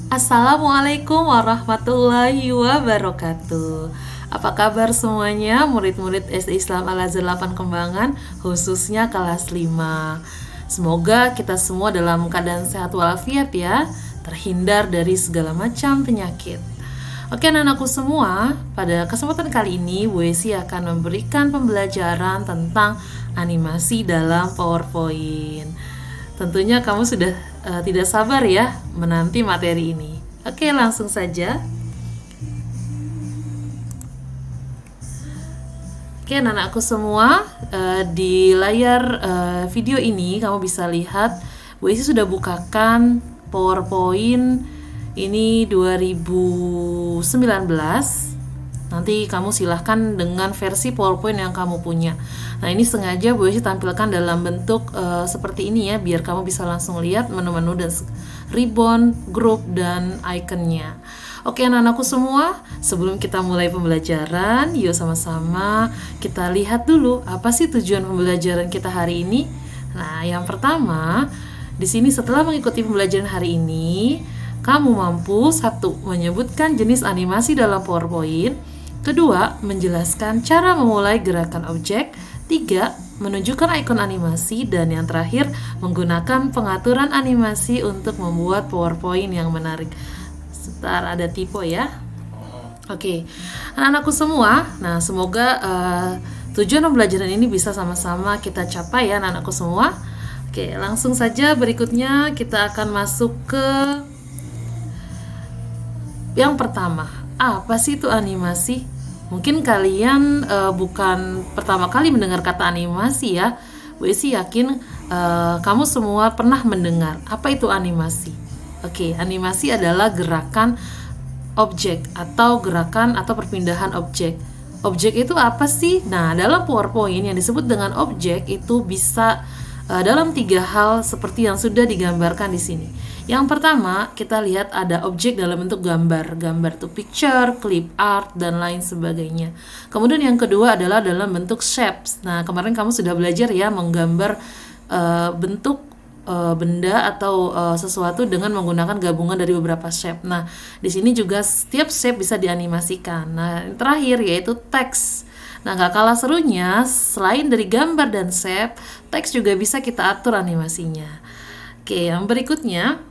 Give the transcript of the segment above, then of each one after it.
Assalamualaikum warahmatullahi wabarakatuh. Apa kabar semuanya murid-murid SD Islam Al-Azhar 8 Kembangan, khususnya kelas 5. Semoga kita semua dalam keadaan sehat walafiat ya, terhindar dari segala macam penyakit. Oke anak-anakku semua, pada kesempatan kali ini Bu Esi akan memberikan pembelajaran tentang animasi dalam PowerPoint. Tentunya kamu sudah tidak sabar ya menanti materi ini. Oke, langsung saja. Oke, anak-anakku semua, di layar video ini kamu bisa lihat Bu Esi sudah bukakan PowerPoint ini 2019. Nanti kamu silahkan dengan versi PowerPoint yang kamu punya. Nah, ini sengaja Bu Esi tampilkan dalam bentuk seperti ini ya, biar kamu bisa langsung lihat menu-menu dan ribbon, grup, dan ikonnya. Oke anak-anakku semua, sebelum kita mulai pembelajaran, yuk sama-sama kita lihat dulu apa sih tujuan pembelajaran kita hari ini. Nah, yang pertama, di sini setelah mengikuti pembelajaran hari ini, kamu mampu satu, menyebutkan jenis animasi dalam PowerPoint. Kedua, menjelaskan cara memulai gerakan objek. Tiga, menunjukkan ikon animasi. Dan yang terakhir, menggunakan pengaturan animasi untuk membuat PowerPoint yang menarik. Sebentar, ada typo ya. Oke, anak-anakku semua, nah semoga tujuan pembelajaran ini bisa sama-sama kita capai ya anak-anakku semua. Oke, langsung saja berikutnya kita akan masuk ke yang pertama. Apa sih itu animasi? Mungkin kalian bukan pertama kali mendengar kata animasi ya. Bu Esi yakin kamu semua pernah mendengar. Apa itu animasi? Oke, animasi adalah gerakan objek atau gerakan atau perpindahan objek. Objek itu apa sih? Nah, dalam PowerPoint yang disebut dengan objek itu bisa dalam 3 hal seperti yang sudah digambarkan di sini. Yang pertama, kita lihat ada objek dalam bentuk gambar. Gambar itu picture, clip art, dan lain sebagainya. Kemudian yang kedua adalah dalam bentuk shapes. Nah, kemarin kamu sudah belajar ya menggambar bentuk benda atau sesuatu dengan menggunakan gabungan dari beberapa shape. Nah, di sini juga setiap shape bisa dianimasikan. Nah, yang terakhir yaitu teks. Nah, gak kalah serunya, selain dari gambar dan shape, teks juga bisa kita atur animasinya. Oke, yang berikutnya,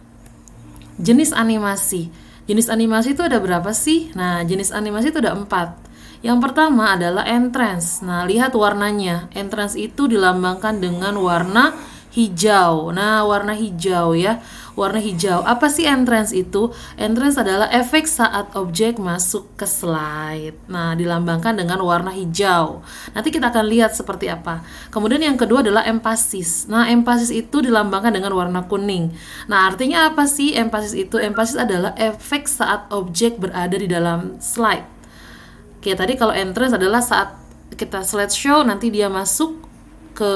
jenis animasi. Jenis animasi itu ada berapa sih? Nah, jenis animasi itu ada 4. Yang pertama adalah entrance. Nah, lihat warnanya. Entrance itu dilambangkan dengan warna hijau. Nah, warna hijau ya. Warna hijau. Apa sih entrance itu? Entrance adalah efek saat objek masuk ke slide. Nah, dilambangkan dengan warna hijau. Nanti kita akan lihat seperti apa. Kemudian yang kedua adalah emphasis. Nah, emphasis itu dilambangkan dengan warna kuning. Nah, artinya apa sih emphasis itu? Emphasis adalah efek saat objek berada di dalam slide. Oke, tadi kalau entrance adalah saat kita slideshow nanti dia masuk ke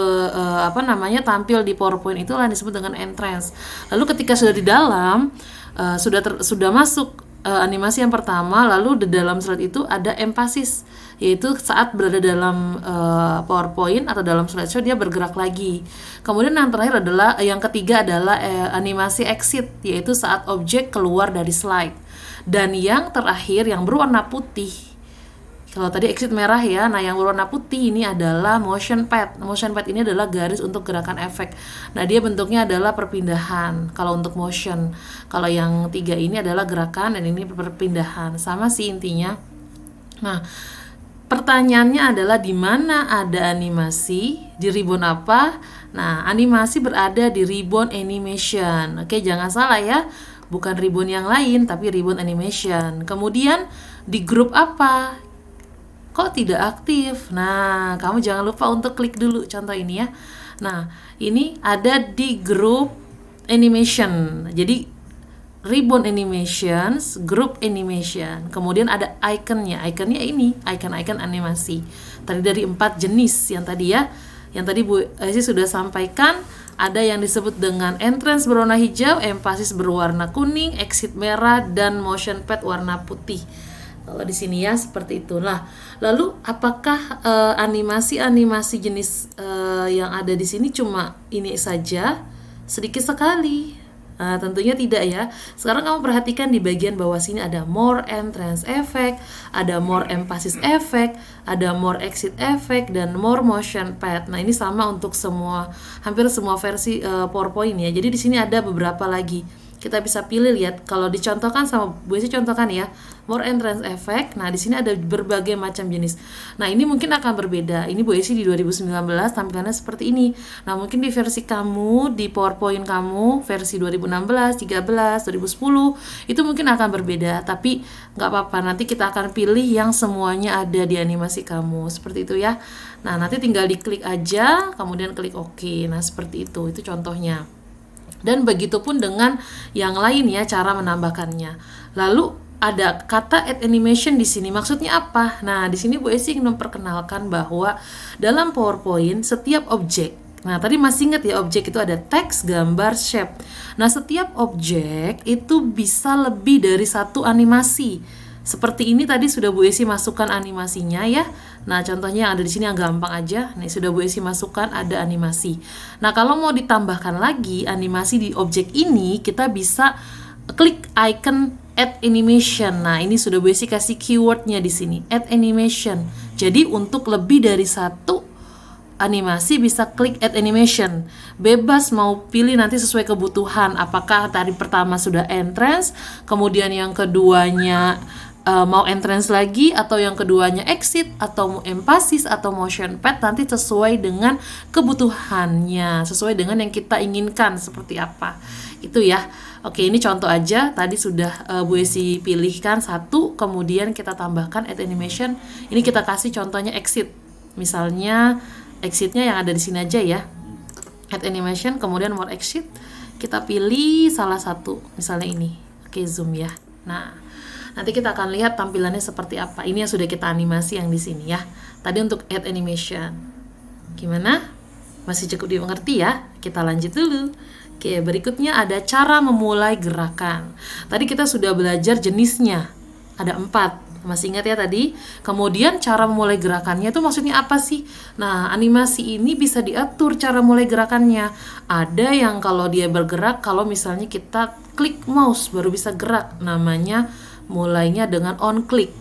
tampil di PowerPoint, itulah disebut dengan entrance. Lalu ketika sudah di dalam sudah masuk animasi yang pertama, lalu di dalam slide itu ada emphasis, yaitu saat berada dalam PowerPoint atau dalam slideshow dia bergerak lagi. Kemudian yang terakhir adalah yang ketiga adalah animasi exit, yaitu saat objek keluar dari slide. Dan yang terakhir yang berwarna putih, kalau tadi exit merah ya, nah yang berwarna putih ini adalah motion pad. Motion pad ini adalah garis untuk gerakan efek. Nah, dia bentuknya adalah perpindahan kalau untuk motion. Kalau yang 3 ini adalah gerakan dan ini perpindahan. Sama sih intinya. Nah, pertanyaannya adalah di mana ada animasi? Di ribbon apa? Nah, animasi berada di ribbon animation. Oke, jangan salah ya. Bukan ribbon yang lain, tapi ribbon animation. Kemudian di grup apa? Kok tidak aktif? Nah, kamu jangan lupa untuk klik dulu contoh ini ya. Nah, ini ada di grup animation. Jadi ribbon animations, group animation. Kemudian ada ikonnya. Ikonnya ini, icon-icon animasi. Tadi dari 4 jenis yang tadi ya. Yang tadi Bu Esi sudah sampaikan, ada yang disebut dengan entrance berwarna hijau, emphasis berwarna kuning, exit merah, dan motion pad warna putih. Kalau di sini ya seperti itu. Nah, lalu apakah animasi-animasi jenis yang ada di sini cuma ini saja? Sedikit sekali. Tentunya tidak ya. Sekarang kamu perhatikan di bagian bawah sini ada more entrance effect, ada more emphasis effect, ada more exit effect, dan more motion pad. Nah, ini sama untuk hampir semua versi PowerPoint ya. Jadi di sini ada beberapa lagi. Kita bisa pilih, lihat kalau dicontohkan sama Bu Esi, contohkan ya, more entrance effect. Nah, di sini ada berbagai macam jenis. Nah, ini mungkin akan berbeda. Ini Bu Esi di 2019 tampilannya seperti ini. Nah, mungkin di versi kamu, di PowerPoint kamu versi 2016, 13, 2010 itu mungkin akan berbeda. Tapi nggak apa-apa, nanti kita akan pilih yang semuanya ada di animasi kamu. Seperti itu ya. Nah, nanti tinggal diklik aja, kemudian klik OK. Nah, seperti itu. Itu contohnya. Dan begitupun dengan yang lain ya, cara menambahkannya. Lalu ada kata add animation di sini. Maksudnya apa? Nah, di sini Bu Esi ingin memperkenalkan bahwa dalam PowerPoint setiap objek, nah tadi masih ingat ya, objek itu ada teks, gambar, shape. Nah, setiap objek itu bisa lebih dari satu animasi. Seperti ini tadi sudah Bu Esi masukkan animasinya ya. Nah, contohnya yang ada di sini yang gampang aja. Nih, sudah Bu Esi masukkan ada animasi. Nah, kalau mau ditambahkan lagi animasi di objek ini, kita bisa klik icon add animation. Nah, ini sudah Bu Esi kasih keywordnya di sini, add animation. Jadi untuk lebih dari satu animasi bisa klik add animation. Bebas mau pilih nanti sesuai kebutuhan. Apakah tadi pertama sudah entrance, kemudian yang keduanya mau entrance lagi, atau yang keduanya exit, atau mau emphasis, atau motion pad, nanti sesuai dengan kebutuhannya, sesuai dengan yang kita inginkan seperti apa. Itu ya. Oke, ini contoh aja. Tadi sudah Bu Esi pilihkan satu, kemudian kita tambahkan add animation. Ini kita kasih contohnya exit. Misalnya exitnya yang ada di sini aja ya. Add animation, kemudian more exit. Kita pilih salah satu, misalnya ini. Oke, zoom ya. Nah, nanti kita akan lihat tampilannya seperti apa. Ini yang sudah kita animasi yang di sini ya. Tadi untuk add animation. Gimana? Masih cukup dimengerti ya? Kita lanjut dulu. Oke, berikutnya ada cara memulai gerakan. Tadi kita sudah belajar jenisnya. Ada 4. Masih ingat ya tadi? Kemudian cara memulai gerakannya itu maksudnya apa sih? Nah, animasi ini bisa diatur cara mulai gerakannya. Ada yang kalau dia bergerak, kalau misalnya kita klik mouse baru bisa gerak. Namanya mulainya dengan on click.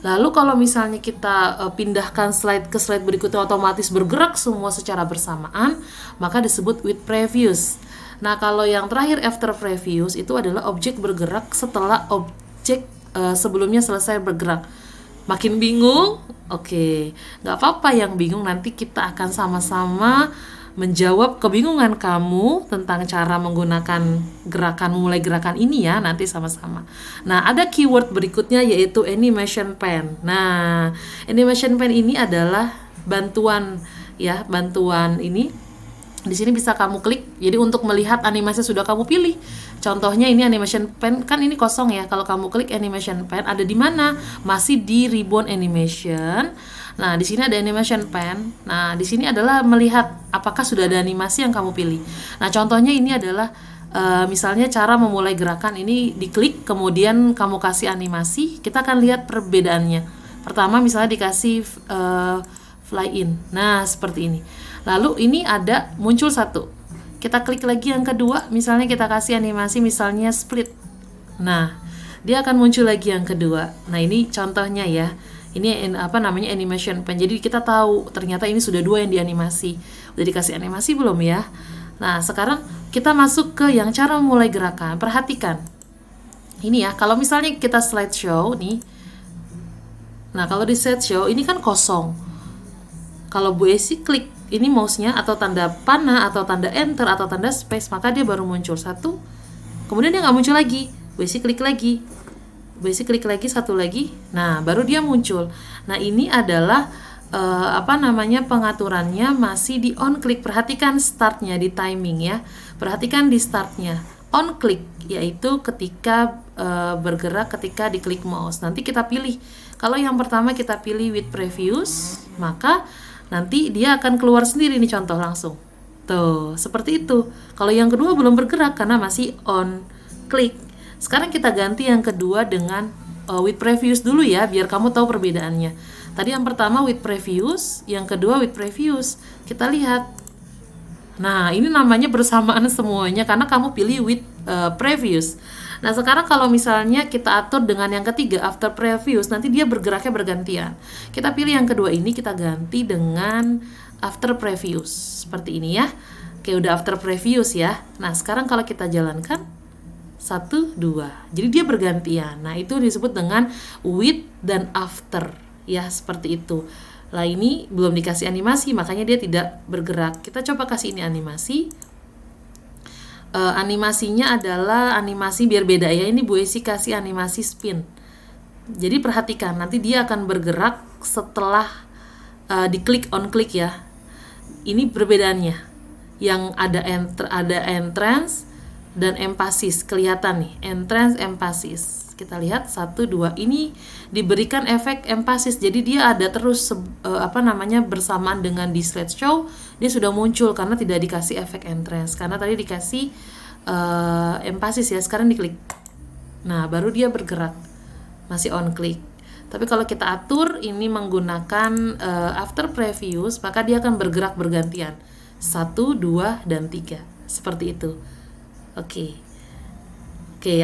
Lalu kalau misalnya kita pindahkan slide ke slide berikutnya, otomatis bergerak semua secara bersamaan, maka disebut with previous. Nah, kalau yang terakhir after previous itu adalah objek bergerak setelah objek sebelumnya selesai bergerak. Makin bingung? Oke, nggak apa-apa yang bingung, nanti kita akan sama-sama menjawab kebingungan kamu tentang cara menggunakan mulai gerakan ini ya, nanti sama-sama. Nah, ada keyword berikutnya yaitu animation pen. Nah, animation pen ini adalah bantuan ya, bantuan ini. Di sini bisa kamu klik. Jadi untuk melihat animasi sudah kamu pilih. Contohnya ini animation pen, kan ini kosong ya. Kalau kamu klik animation pen, ada di mana? Masih di ribbon animation. Nah, di sini ada animation pen. Nah, di sini adalah melihat apakah sudah ada animasi yang kamu pilih. Nah, contohnya ini adalah misalnya cara memulai gerakan ini, diklik kemudian kamu kasih animasi, kita akan lihat perbedaannya. Pertama misalnya dikasih fly in. Nah, seperti ini. Lalu ini ada muncul satu. Kita klik lagi yang kedua, misalnya kita kasih animasi misalnya split. Nah, dia akan muncul lagi yang kedua. Nah, ini contohnya ya. Ini namanya animation pen. Jadi kita tahu ternyata ini sudah 2 yang dianimasi. Udah dikasih animasi belum ya? Nah, sekarang kita masuk ke yang cara memulai gerakan. Perhatikan. Ini ya, kalau misalnya kita slideshow nih. Nah, kalau di slideshow ini kan kosong. Kalau Bu Esi klik ini mouse-nya atau tanda panah atau tanda enter atau tanda space, maka dia baru muncul satu. Kemudian dia nggak muncul lagi. Bu Esi klik lagi. Bu Esi klik lagi satu lagi. Nah, baru dia muncul. Nah, ini adalah pengaturannya masih di on click. Perhatikan startnya di timing ya. Perhatikan di startnya. On click yaitu ketika bergerak ketika diklik mouse. Nanti kita pilih. Kalau yang pertama kita pilih with previous, maka nanti dia akan keluar sendiri nih, contoh langsung. Tuh, seperti itu. Kalau yang kedua belum bergerak karena masih on click. Sekarang kita ganti yang kedua dengan with previous dulu ya, biar kamu tahu perbedaannya. Tadi yang pertama with previous, yang kedua with previous. Kita lihat. Nah, ini namanya bersamaan semuanya karena kamu pilih with previous. Nah, sekarang kalau misalnya kita atur dengan yang ketiga, after previous, nanti dia bergeraknya bergantian. Kita pilih yang kedua ini, kita ganti dengan after previous. Seperti ini ya. Oke, udah after previous ya. Nah, sekarang kalau kita jalankan, 1, 2. Jadi dia bergantian. Nah, itu disebut dengan with dan after. Ya, seperti itu. Lah, ini belum dikasih animasi, makanya dia tidak bergerak. Kita coba kasih ini animasi. Animasinya adalah animasi biar beda ya. Ini Bu Esi kasih animasi spin. Jadi perhatikan, nanti dia akan bergerak setelah diklik on klik ya. Ini perbedaannya. Yang ada entrance dan emphasis, kelihatan nih, entrance emphasis. Kita lihat 1, 2, ini diberikan efek emphasis, jadi dia ada terus bersamaan dengan di slideshow, dia sudah muncul karena tidak dikasih efek entrance, karena tadi dikasih emphasis ya, sekarang diklik. Nah, baru dia bergerak, masih on klik. Tapi kalau kita atur ini menggunakan after previous, maka dia akan bergerak bergantian. 1, 2, dan 3. Seperti itu. Oke,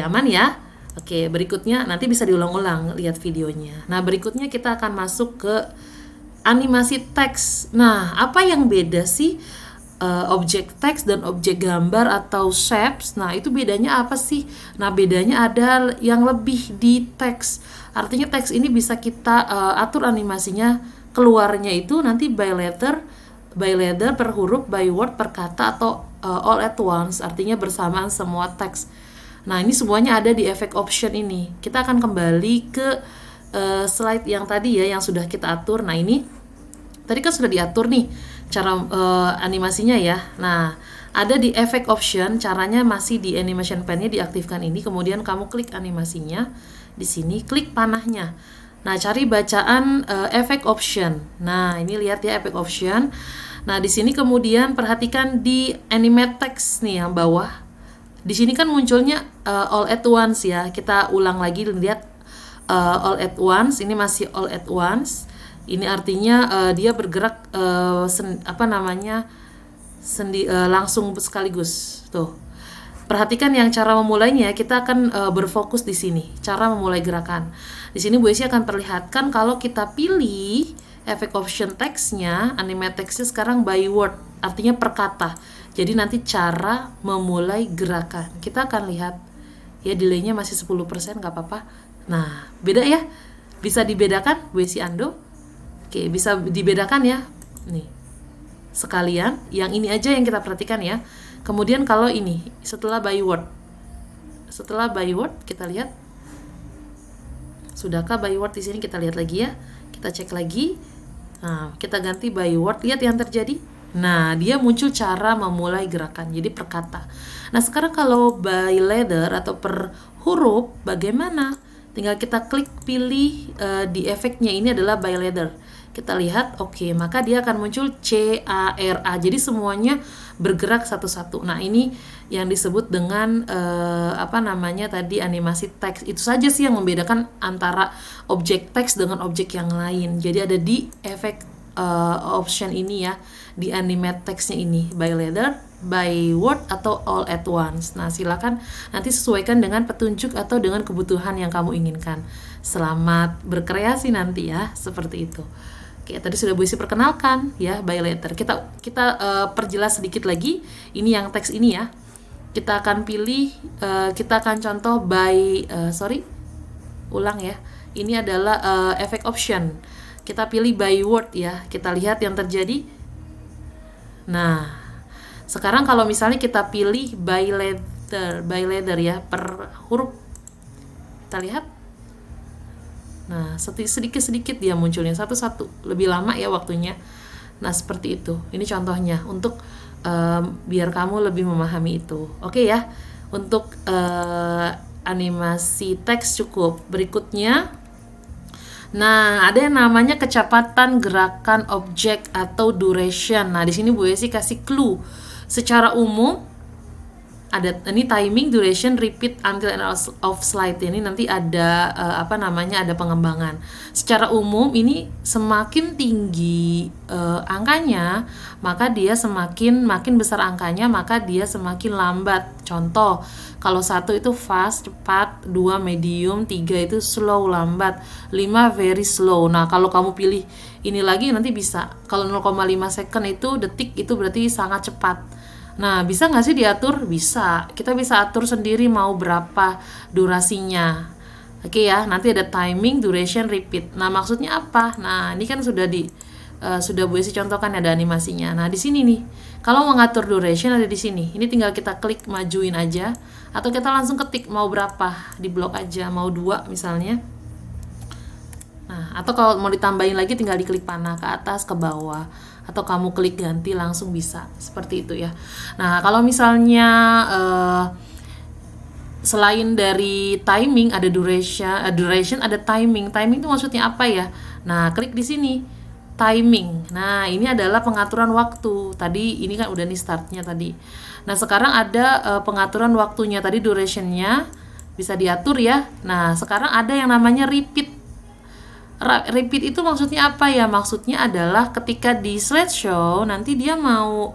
aman ya? Oke, berikutnya nanti bisa diulang-ulang lihat videonya. Nah, berikutnya kita akan masuk ke animasi teks. Nah, apa yang beda sih objek teks dan objek gambar atau shapes? Nah, itu bedanya apa sih? Nah, bedanya ada yang lebih di teks. Artinya teks ini bisa kita atur animasinya, keluarnya itu nanti by letter, per huruf, by word, per kata, atau all at once, artinya bersamaan semua teks. Nah, ini semuanya ada di efek option ini. Kita akan kembali ke slide yang tadi ya, yang sudah kita atur. Nah, ini tadi kan sudah diatur nih cara animasinya ya. Nah, ada di efek option, caranya masih di animation pane-nya diaktifkan ini, kemudian kamu klik animasinya. Di sini klik panahnya. Nah, cari bacaan efek option. Nah, ini lihat ya efek option. Nah, di sini kemudian perhatikan di animate text nih yang bawah. Di sini kan munculnya all at once ya. Kita ulang lagi, lihat all at once. Ini masih all at once. Ini artinya dia bergerak langsung sekaligus. Tuh. Perhatikan yang cara memulainya, kita akan berfokus di sini, cara memulai gerakan. Di sini Bu Esi akan perlihatkan kalau kita pilih efek option teksnya, animate teksnya sekarang by word, artinya per kata. Jadi nanti cara memulai gerakan. Kita akan lihat ya, delaynya masih 10%, nggak apa-apa. Nah, beda ya? Bisa dibedakan Bu Esi Ando? Oke, bisa dibedakan ya. Nih. Sekalian, yang ini aja yang kita perhatikan ya. Kemudian kalau ini setelah by word. Setelah by word kita lihat. Sudahkah by word di sini, kita lihat lagi ya. Kita cek lagi. Nah, kita ganti by word, lihat yang terjadi. Nah, dia muncul cara memulai gerakan, jadi per kata. Nah, sekarang kalau by letter atau per huruf, bagaimana? Tinggal kita klik pilih di efeknya, ini adalah by letter. Kita lihat, oke, maka dia akan muncul C-A-R-A. Jadi semuanya bergerak satu-satu. Nah, ini yang disebut dengan tadi animasi teks. Itu saja sih yang membedakan antara objek teks dengan objek yang lain. Jadi ada di efek option ini ya, di animate teksnya ini, by letter, by word, atau all at once. Nah, silakan nanti sesuaikan dengan petunjuk atau dengan kebutuhan yang kamu inginkan. Selamat berkreasi nanti ya, seperti itu. Oke, tadi sudah Bu Esi perkenalkan ya by letter. Kita perjelas sedikit lagi. Ini yang teks ini ya. Kita akan pilih, kita akan contoh ulang ya. Ini adalah efek option. Kita pilih by word ya. Kita lihat yang terjadi. Nah, sekarang kalau misalnya kita pilih by letter ya, per huruf. Kita lihat. Nah, sedikit-sedikit dia munculnya satu-satu. Lebih lama ya waktunya. Nah, seperti itu. Ini contohnya untuk biar kamu lebih memahami itu. Oke ya. Untuk animasi teks cukup. Berikutnya, nah, ada yang namanya kecepatan gerakan objek atau duration. Nah, di sini Bu Esi kasih clue. Secara umum ada ini timing, duration, repeat until end of slide. Ini nanti ada ada pengembangan. Secara umum ini semakin tinggi angkanya, maka dia makin besar angkanya, maka dia semakin lambat. Contoh, kalau 1 itu fast, cepat, 2 medium, 3 itu slow, lambat, 5 very slow. Nah, kalau kamu pilih ini lagi nanti bisa. Kalau 0,5 second itu detik, itu berarti sangat cepat. Nah, bisa nggak sih diatur? Bisa. Kita bisa atur sendiri mau berapa durasinya. Oke ya, nanti ada timing, duration, repeat. Nah, maksudnya apa? Nah, ini kan sudah Bu Esi contohkan ada animasinya. Nah, di sini nih, kalau mau ngatur duration ada di sini. Ini tinggal kita klik majuin aja, atau kita langsung ketik mau berapa, di blok aja, mau 2 misalnya. Nah, atau kalau mau ditambahin lagi tinggal diklik panah ke atas, ke bawah, atau kamu klik ganti langsung bisa, seperti itu ya. Nah, kalau misalnya selain dari timing ada duration ada timing. Timing itu maksudnya apa ya? Nah, klik di sini timing. Nah, ini adalah pengaturan waktu. Tadi ini kan udah nih startnya tadi. Nah, sekarang ada pengaturan waktunya. Tadi durationnya bisa diatur ya. Nah, sekarang ada yang namanya repeat. Repeat itu maksudnya apa ya? Maksudnya adalah ketika di slideshow nanti dia mau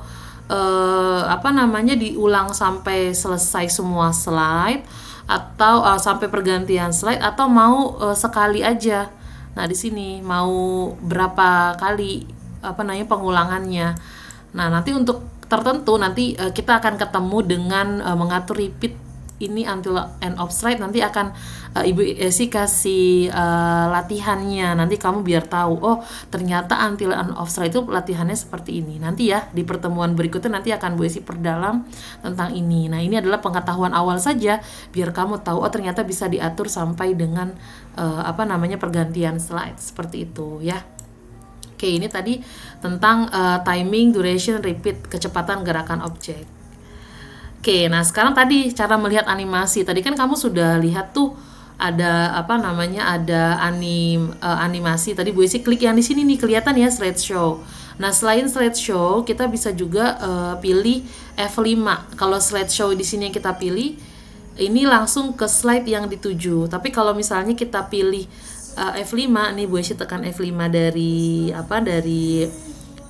diulang sampai selesai semua slide, atau sampai pergantian slide, atau mau sekali aja. Nah, di sini mau berapa kali pengulangannya. Nah, nanti untuk tertentu nanti kita akan ketemu dengan mengatur repeat ini until end of slide. Nanti akan Ibu Esi kasih latihannya. Nanti kamu biar tahu, oh ternyata until end of slide itu latihannya seperti ini. Nanti ya di pertemuan berikutnya nanti akan Bu Esi perdalam tentang ini. Nah, ini adalah pengetahuan awal saja biar kamu tahu, oh ternyata bisa diatur sampai dengan pergantian slide seperti itu ya. Oke, ini tadi tentang timing, duration, repeat, kecepatan gerakan objek. Oke, nah sekarang tadi cara melihat animasi. Tadi kan kamu sudah lihat tuh ada animasi. Tadi Bu Esi klik yang di sini nih, kelihatan ya slideshow. Nah, selain slideshow, kita bisa juga pilih F5. Kalau slideshow di sini yang kita pilih, ini langsung ke slide yang dituju. Tapi kalau misalnya kita pilih F5, nih Bu Esi tekan F5 dari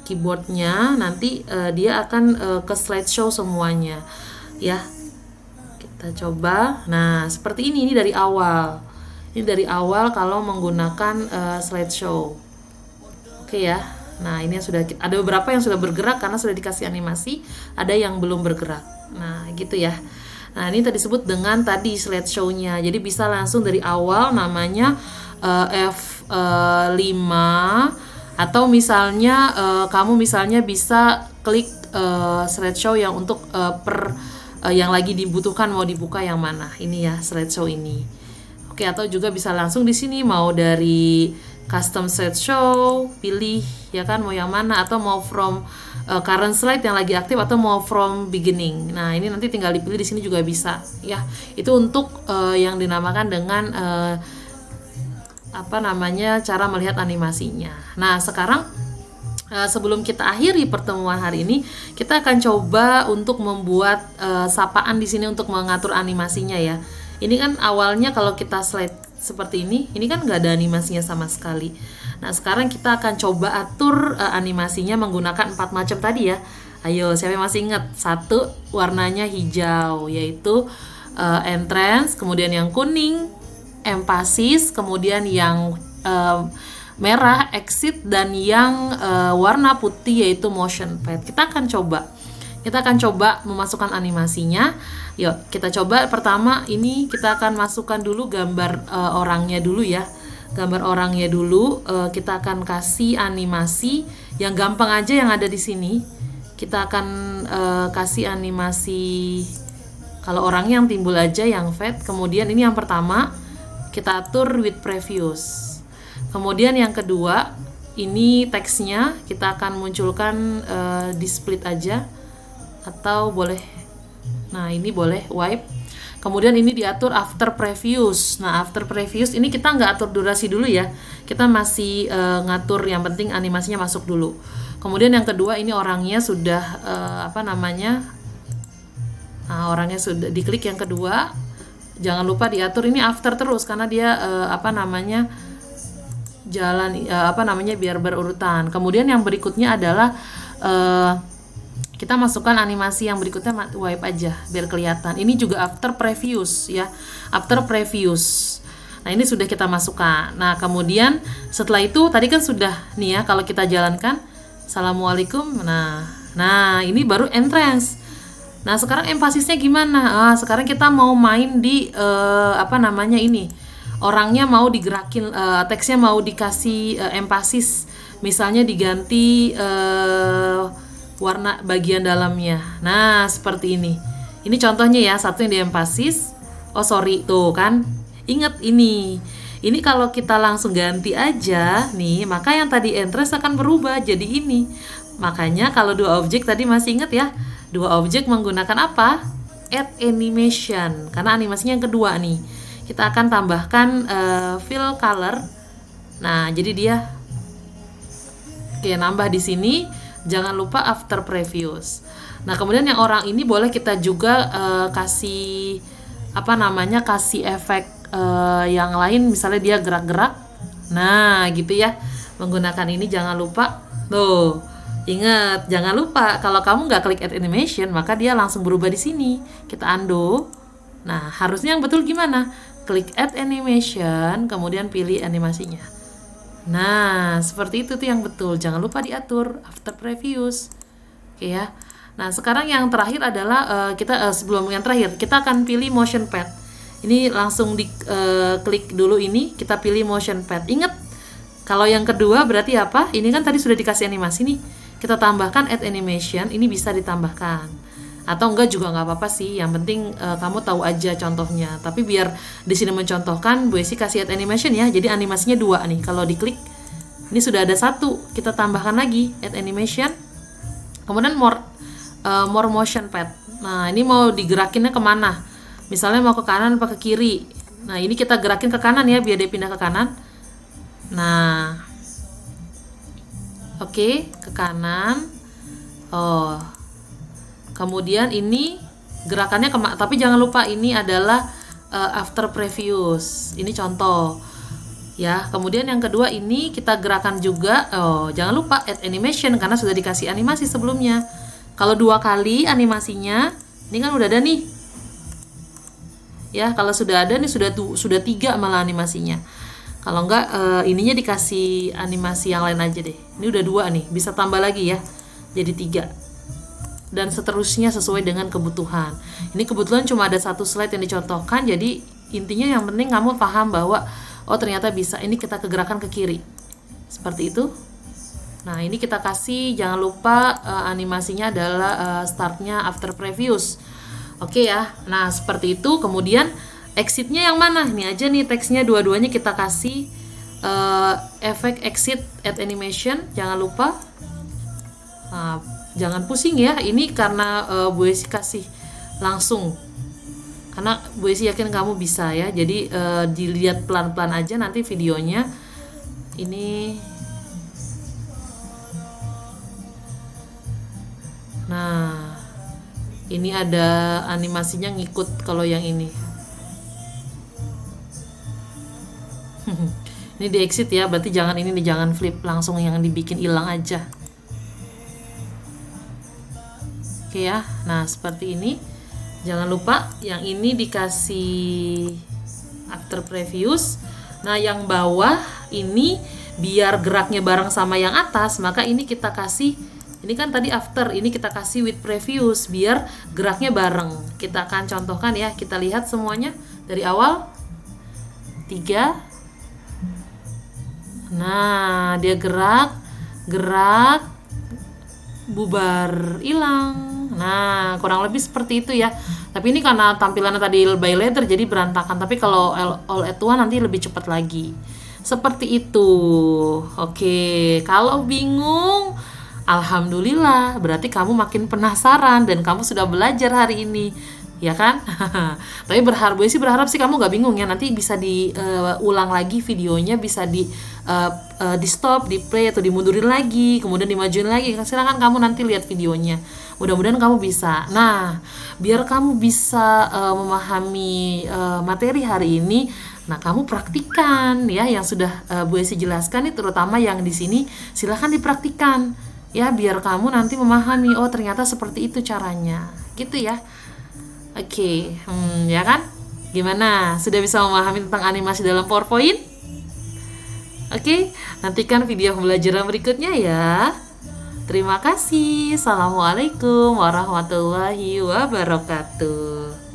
keyboardnya, nanti dia akan ke slideshow semuanya. Ya, kita coba. Nah, seperti ini dari awal. Ini dari awal kalau menggunakan slideshow. Oke ya. Nah, ini yang sudah ada beberapa yang sudah bergerak karena sudah dikasih animasi, ada yang belum bergerak. Nah, gitu ya. Nah, ini tadi disebut dengan tadi slideshow-nya. Jadi bisa langsung dari awal namanya F5, atau misalnya kamu misalnya bisa klik slideshow yang untuk yang lagi dibutuhkan, mau dibuka yang mana. Ini ya slideshow ini. Oke, atau juga bisa langsung di sini mau dari custom slideshow, pilih ya kan mau yang mana, atau mau from current slide yang lagi aktif, atau mau from beginning. Nah, ini nanti tinggal dipilih di sini juga bisa ya. Itu untuk yang dinamakan dengan cara melihat animasinya. Nah, sekarang sebelum kita akhiri pertemuan hari ini, kita akan coba untuk membuat sapaan di sini untuk mengatur animasinya ya. Ini kan awalnya kalau kita slide seperti ini kan nggak ada animasinya sama sekali. Nah, sekarang kita akan coba atur animasinya menggunakan 4 macam tadi ya. Ayo, siapa yang masih ingat? 1 warnanya hijau, yaitu entrance, kemudian yang kuning, emphasis, kemudian yang merah exit, dan yang warna putih yaitu motion pad. Kita akan coba memasukkan animasinya. Yuk, kita coba. Pertama ini kita akan masukkan dulu gambar orangnya dulu ya. Gambar orangnya dulu. Kita akan kasih animasi yang gampang aja yang ada di sini. Kita akan kasih animasi kalau orangnya yang timbul aja, yang fade. Kemudian ini yang pertama kita atur with previous. Kemudian yang kedua, ini teksnya kita akan munculkan di split aja, atau boleh, nah ini boleh wipe. Kemudian ini diatur after previous. Nah, after previous ini kita nggak atur durasi dulu ya, kita masih ngatur yang penting animasinya masuk dulu. Kemudian yang kedua, ini orangnya sudah Nah, orangnya sudah diklik yang kedua. Jangan lupa diatur ini after terus karena dia biar berurutan. Kemudian yang berikutnya adalah kita masukkan animasi yang berikutnya, wipe aja biar kelihatan. Ini juga after previous ya, after previous. Nah, ini sudah kita masukkan. Nah, kemudian setelah itu tadi kan sudah nih ya, kalau kita jalankan Assalamualaikum. Nah, ini baru entrance. Nah, sekarang empasisnya gimana? Sekarang kita mau main di ini. Orangnya mau digerakin, teksnya mau dikasih empasis. Misalnya diganti warna bagian dalamnya. Nah, seperti ini. Ini contohnya ya, satu yang di empasis. Tuh kan. Ingat ini. Ini kalau kita langsung ganti aja nih, maka yang tadi entrance akan berubah jadi ini. Makanya kalau dua objek tadi masih ingat ya, dua objek menggunakan apa? Add animation. Karena animasinya yang kedua nih. Kita akan tambahkan fill color. Nah, jadi dia nambah di sini. Jangan lupa after previous. Nah, kemudian yang orang ini boleh kita juga kasih kasih efek yang lain, misalnya dia gerak-gerak. Nah, gitu ya. Menggunakan ini jangan lupa. Tuh, ingat, jangan lupa kalau kamu nggak klik add animation, maka dia langsung berubah di sini. Kita undo. Nah, harusnya yang betul gimana? Klik add animation, kemudian pilih animasinya. Nah, seperti itu tuh yang betul. Jangan lupa diatur after previous. Oke ya. Nah, sekarang yang terakhir adalah sebelum yang terakhir, kita akan pilih motion pad. Ini langsung klik dulu ini, kita pilih motion pad. Ingat, kalau yang kedua berarti apa? Ini kan tadi sudah dikasih animasi nih. Kita tambahkan add animation, ini bisa ditambahkan. Atau enggak juga nggak apa-apa sih, yang penting kamu tahu aja contohnya. Tapi biar di sini mencontohkan, Bu Esi kasih add animation ya. Jadi animasinya 2 nih. Kalau diklik, ini sudah ada 1. Kita tambahkan lagi add animation. Kemudian more motion pad. Nah, ini mau digerakinnya kemana? Misalnya mau ke kanan apa ke kiri. Nah, ini kita gerakin ke kanan ya, biar dia pindah ke kanan. Nah, oke, ke kanan. Kemudian ini gerakannya tapi jangan lupa ini adalah after previous. Ini contoh. Ya, kemudian yang kedua ini kita gerakan juga. Jangan lupa add animation karena sudah dikasih animasi sebelumnya. Kalau 2 kali animasinya, ini kan udah ada nih. Ya, kalau sudah ada nih sudah 3 malah animasinya. Kalau enggak ininya dikasih animasi yang lain aja deh. Ini udah 2 nih, bisa tambah lagi ya. Jadi 3. Dan seterusnya sesuai dengan kebutuhan. Ini kebetulan cuma ada 1 slide yang dicontohkan, jadi intinya yang penting kamu paham bahwa ternyata bisa. Ini kita kegerakan ke kiri. Seperti itu. Nah, ini kita kasih, jangan lupa animasinya adalah startnya after previous. Oke ya. Nah, seperti itu. Kemudian exitnya yang mana? Ini aja nih teksnya, dua-duanya kita kasih efek exit add animation. Jangan lupa. Nah, jangan pusing ya. Ini karena Bu Esi kasih langsung. Karena Bu Esi yakin kamu bisa ya. Jadi dilihat pelan-pelan aja nanti videonya. Ini. Nah, ini ada animasinya ngikut kalau yang ini. Ini di exit ya, berarti jangan flip, langsung yang dibikin hilang aja. Oke ya. Nah, seperti ini. Jangan lupa yang ini dikasih after previous. Nah, yang bawah ini biar geraknya bareng sama yang atas, maka ini kita kasih. Ini kan tadi after, ini kita kasih with previous biar geraknya bareng. Kita akan contohkan ya, kita lihat semuanya dari awal. 3. Nah, dia gerak, bubar, hilang. Nah, kurang lebih seperti itu ya. Tapi ini karena tampilannya tadi by letter jadi berantakan. Tapi kalau all at one nanti lebih cepat lagi. Seperti itu. Oke, kalau bingung, alhamdulillah, berarti kamu makin penasaran dan kamu sudah belajar hari ini. ya kan? Tapi gue sih berharap sih kamu nggak bingung ya, nanti bisa diulang lagi videonya, bisa di stop, di play atau dimundurin lagi, kemudian dimajuin lagi. Silakan kamu nanti lihat videonya. Mudah-mudahan kamu bisa. Nah, biar kamu bisa memahami materi hari ini, nah kamu praktikan ya yang sudah Bu Esi jelaskan nih, terutama yang di sini silahkan dipraktikan ya, biar kamu nanti memahami, oh ternyata seperti itu caranya, gitu ya. Oke, ya kan? Gimana? Sudah bisa memahami tentang animasi dalam PowerPoint? Oke, nantikan video pembelajaran berikutnya ya. Terima kasih. Assalamualaikum warahmatullahi wabarakatuh.